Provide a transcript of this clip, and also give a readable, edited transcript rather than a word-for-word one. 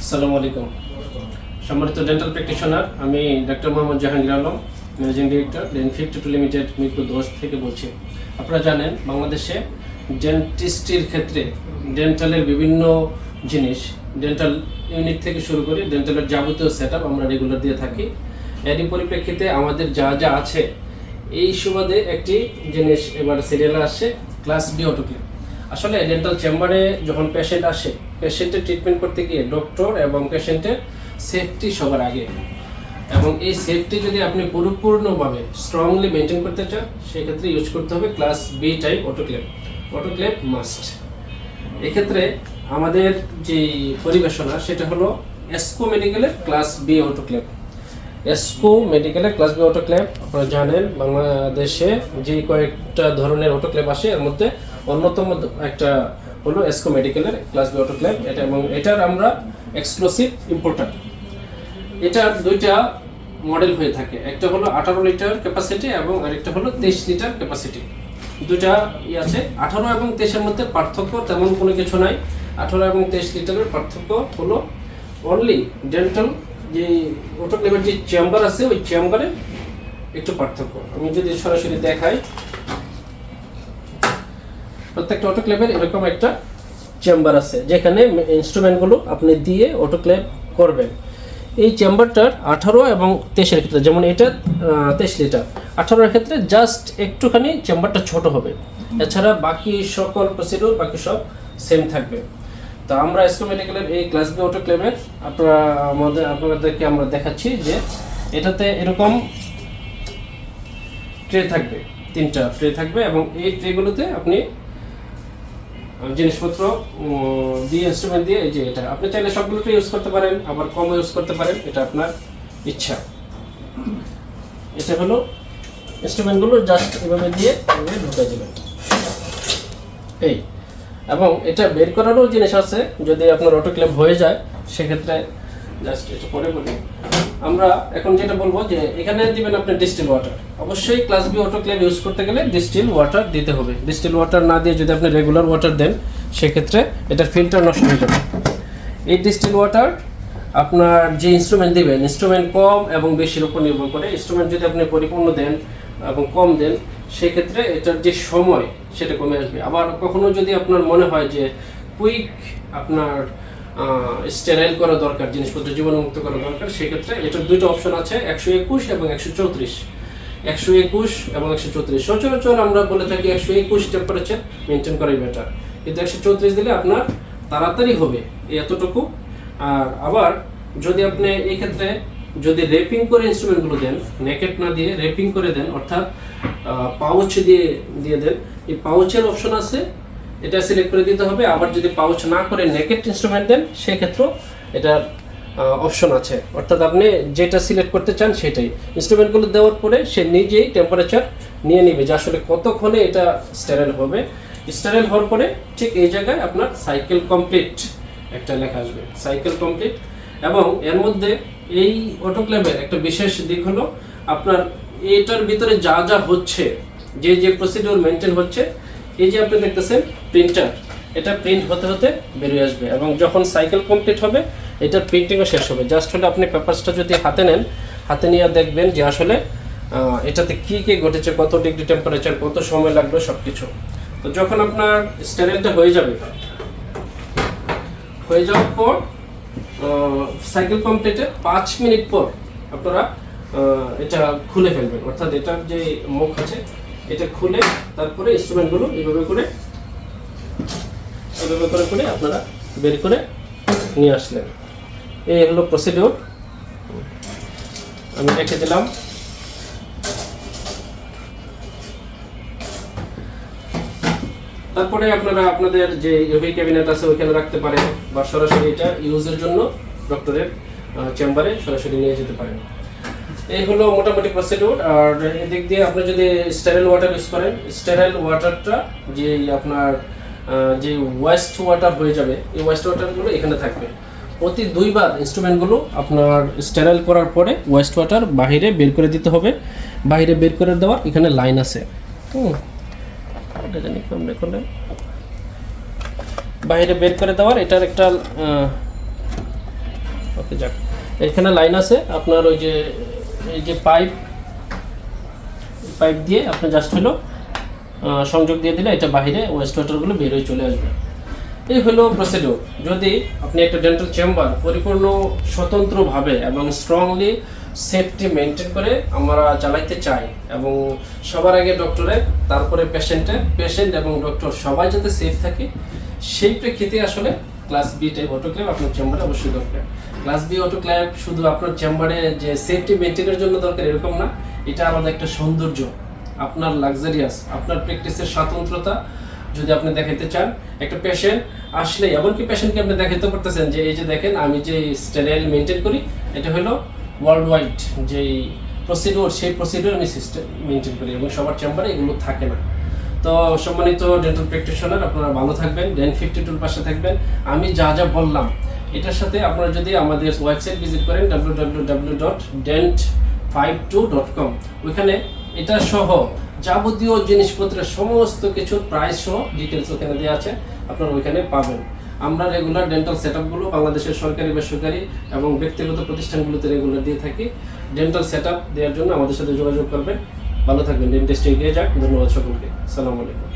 আসসালামু আলাইকুম। সম্মানিত ডেন্টাল প্র্যাকটিশনার, আমি doctor Mohammad Jahangir Alam, managing director ডেন52 লিমিটেড, মিরপুর 10 থেকে বলছি। আপনারা জানেন বাংলাদেশে ডেন্টিস্ট্রির ক্ষেত্রে ডেন্টালের বিভিন্ন জিনিস, ডেন্টাল ইউনিট থেকে শুরু করে ডেন্টালের যাবতীয় সেটআপ আমরা রেগুলার দিয়ে থাকি। এরই পরিপ্রেক্ষিতে আমাদের যা যা আছে এই সুবাদে একটি জিনিস এবার সিরিয়ালে আসছে, ক্লাস বি অটোক্লেভ। আসলে ডেন্টাল চেম্বারে যখন পেশেন্ট আসে, পেশেন্টের ট্রিটমেন্ট করতে গিয়ে ডক্টর এবং পেশেন্টের সেফটি সবার আগে, এবং এই সেফটি যদি আপনি পরিপূর্ণভাবে স্ট্রংলি মেনটেন করতে চান সেক্ষেত্রে ইউজ করতে হবে class B type autoclave. Autoclave must. এক্ষেত্রে আমাদের যে পরিবেশনা সেটা হলো এসকো মেডিকেলের ক্লাস বি অটোক্লেভ। এসকো মেডিকেলের ক্লাস বি অটোক্লেভ আপনারা জানেন বাংলাদেশে যে কয়েকটা ধরনের অটোক্লেভ আসে এর মধ্যে অন্যতম একটা হলো এসকো মেডিকেলের ক্লাস বি অটোক্লেভ। এটা এবং এটার আমরা এক্সক্লুসিভ ইম্পোর্টার। এটার দুইটা মডেল হয়ে থাকে, একটা হলো 18 লিটার ক্যাপাসিটি এবং আরেকটা হলো 23 লিটার ক্যাপাসিটি। দুটা আছে। 18 এবং 23 মধ্যে পার্থক্য তেমন কোনো কিছু নাই। 18 এবং 23 লিটারের পার্থক্য হলো অনলি ডেন্টাল যে অটোক্লেভের যে চেম্বার আছে ওই চেম্বারে একটু পার্থক্য। আমি যদি সরাসরি দেখাই, প্রত্যেকটা অটোক্লেভের এরকম একটা চেম্বার আছে যেখানে ইনস্ট্রুমেন্টগুলো আপনি দিয়ে অটোক্লেভ করবেন। এই চেম্বারটার 18 এবং 23 ক্ষেত্রে, যেমন এটা 23 লিটার, 18 ক্ষেত্রে জাস্ট একটুখানি চেম্বারটা ছোট হবে, এছাড়া বাকি সকল প্রসিডিউর বাকি সব সেম থাকবে। তো আমরা এসকো মেডিকেলের এই ক্লাস বি অটোক্লেভের আপনাদেরকে আমরা দেখাচ্ছি যে এটাতে এরকম ট্রে থাকবে, 3টা ট্রে থাকবে এবং এই ট্রেগুলোতে আপনি জিনিসপত্র দিয়ে ইনস্ট্রুমেন্ট দিয়ে, এই যে এটা আপনি চাইলে সবগুলোকে ইউজ করতে পারেন, আবার কম ইউজ করতে পারেন, এটা আপনার ইচ্ছা। এটা হলো ইনস্ট্রুমেন্টগুলো জাস্ট এভাবে দিয়ে ঢুকে দেবেন এই। এবং এটা বের করারও জিনিস আছে, যদি আপনার অটোক্লেভ হয়ে যায় সেক্ষেত্রে জাস্ট এটা পরে বলি। আমরা এখন যেটা বলবো যে এখানে দিবেন আপনি ডিস্টিল ওয়াটার। অবশ্যই ক্লাস বি অটোক্লেভ ইউজ করতে গেলে ডিস্টিল ওয়াটার দিতে হবে। ডিস্টিল ওয়াটার না দিয়ে যদি আপনি রেগুলার ওয়াটার দেন সেক্ষেত্রে এটার ফিল্টার নষ্ট হয়ে যাবে। এই ডিস্টিল ওয়াটার আপনার যে ইনস্ট্রুমেন্ট দিবেন, ইনস্ট্রুমেন্ট কম এবং বেশির উপর নির্ভর করে। ইনস্ট্রুমেন্ট যদি আপনি পরিপূর্ণ দেন এবং কম দেন সেক্ষেত্রে এটার যে সময় সেটা কমে আসবে। আবার কখনো যদি আপনার মনে হয় যে কুইক আপনার স্টেরাইল করা দরকার, জিনিসপত্র জীবাণুমুক্ত করা দরকার, সেক্ষেত্রে এটার দুইটা অপশন আছে, 121 এবং 134। 121 এবং 134 সচরাচর আমরা বলে থাকি 121 টেম্পারেচার মেনটেন করাই বেটার, কিন্তু 134 দিলে আপনার তাড়াতাড়ি হবে এতটুকু। আর আবার যদি আপনি এই ক্ষেত্রে যদি রেপিং করে ইনস্ট্রুমেন্টগুলো দেন, নেকেট না দিয়ে রেপিং করে দেন, অর্থাৎ পাউচ দিয়ে দেন, এই পাউচের অপশন আছে, এটা সিলেক্ট করে দিতে হবে। আবার যদি পাউচ না করে নেকেট ইনস্ট্রুমেন্ট দেন সেক্ষেত্রেও এটার অপশন আছে, অর্থাৎ আপনি যেটা সিলেক্ট করতে চান সেটাই। ইনস্ট্রুমেন্টগুলো দেওয়ার পরে সে নিজেই টেম্পারেচার নিয়ে নেবে যে আসলে কতক্ষণে এটা স্টেরাইল হবে। স্টেরাইল হওয়ার পরে ঠিক এই জায়গায় আপনার সাইকেল কমপ্লিট একটা লেখা আসবে, সাইকেল কমপ্লিট। এবং এর মধ্যে এই অটোক্লেভের একটা বিশেষ দিক হলো আপনার এটার ভিতরে যা যা হচ্ছে, যে যে প্রসিডিউর মেনটেন হচ্ছে, এই যে আপনি দেখতেছেন প্রিন্টার, এটা প্রিন্ট হতে হতে বেরিয়ে আসবে এবং যখন সাইকেল কমপ্লিট হবে এটার প্রিন্টিংও শেষ হবে। জাস্ট হলে আপনি পেপারসটা যদি হাতে নেন, হাতে নিয়ে দেখবেন যে আসলে এটাতে কী কী ঘটেছে, কত ডিগ্রি টেম্পারেচার, কত সময় লাগবে সব কিছু। তো যখন আপনার স্টেরাইলটা হয়ে যাওয়ার পর সাইকেল কমপ্লিটে 5 মিনিট পর আপনারা এটা খুলে ফেলবেন, অর্থাৎ এটার যে মুখ আছে এটা খুলে তারপরে ইনস্ট্রুমেন্টগুলো এইভাবে করে আপনারা বের করে নিয়ে আসলেন। এই হলো প্রসিডিওর, আমি রেখে দিলাম। তারপরে আপনারা আপনাদের যে ইউভি ক্যাবিনেট আছে ওইখানে রাখতে পারেন, বা সরাসরি এটা ইউজের জন্য ডক্টরের চেম্বারে সরাসরি নিয়ে যেতে পারেন। এই হলো মোটামুটি প্রসিডিউর। আর এদিক দিয়ে আপনি যদি স্টেরাইল ওয়াটার ইউজ করেন, স্টেরাইল ওয়াটারটা যে আপনার যে ওয়েস্ট ওয়াটার হয়ে যাবে, এই ওয়েস্ট ওয়াটারগুলো এখানে থাকবে। প্রতি 2 বার ইনস্ট্রুমেন্টগুলো আপনার স্টেরাইল করার পরে ওয়েস্ট ওয়াটার বাইরে বের করে দিতে হবে। বাইরে বের করে দেওয়ার এখানে লাইন আছে, এটা জানি বাইরে বের করে দেওয়ার এটার একটা ওকে যাক, এখানে লাইন আছে আপনার ওই যে এই যে পাইপ দিয়ে আপনি জাস্ট হলো সংযোগ দিয়ে দিলে এটা বাইরে ওয়েস্ট ওয়াটারগুলো বের হয়ে চলে আসবে। এই হলো প্রসিডিউর। যদি আপনি একটা ডেন্টাল চেম্বার পরিপূর্ণ স্বতন্ত্রভাবে এবং স্ট্রংলি সেফটি মেনটেন করে আমরা চালাইতে চাই এবং সবার আগে ডক্টরের, তারপরে পেশেন্ট এবং ডক্টর সবাই যাতে সেফ থাকে, সেই প্রেক্ষিতে আসলে ক্লাস বি টাইপ অটোক্লেভ আপনার চেম্বারে অবশ্যই দরকার। ক্লাস বি অটোক্লেভ শুধু আপনার চেম্বারে যে সেফটি মেনটেনের জন্য দরকার এরকম না, এটা আলাদা একটা সৌন্দর্য, আপনার লাক্সারিয়াস, আপনার প্র্যাকটিসের স্বাতন্ত্রতা যদি আপনি দেখাতে চান। একটা পেশেন্ট আসলে, এমনকি পেশেন্টকে আপনি দেখাতে পারতেছেন যে এই যে দেখেন আমি যে স্টেরাইল মেনটেন করি, এটা হলো ওয়ার্ল্ড ওয়াইড যেই প্রসিডিওর, সেই প্রসিডিওর আমি সিস্টেম মেনটেন করি এবং সবার চেম্বারে এগুলো থাকে না। তো সম্মানিত ডেন্টাল প্র্যাকটিশনার, আপনারা ভালো থাকবেন, ডেন্ট52 পাশে থাকবেন। আমি যা যা বললাম এটার সাথে আপনারা যদি আমাদের ওয়েবসাইট ভিজিট করেন www.dent52.com, ওইখানে এটা সহ যাবতীয় জিনিসপত্রের সমস্ত কিছুর প্রাইস সহ ডিটেলস ওখানে দেওয়া আছে, আপনারা ওইখানে পাবেন। আমরা রেগুলার ডেন্টাল সেটআপগুলো বাংলাদেশের সরকারি, বেসরকারি এবং ব্যক্তিগত প্রতিষ্ঠানগুলোতে রেগুলার দিয়ে থাকি। ডেন্টাল সেটআপ দেওয়ার জন্য আমাদের সাথে যোগাযোগ করবেন। ভালো থাকবেন, ডেন্টিস্ট্রি এগিয়ে যাক। ধন্যবাদ সকলকে, আসসালামু আলাইকুম।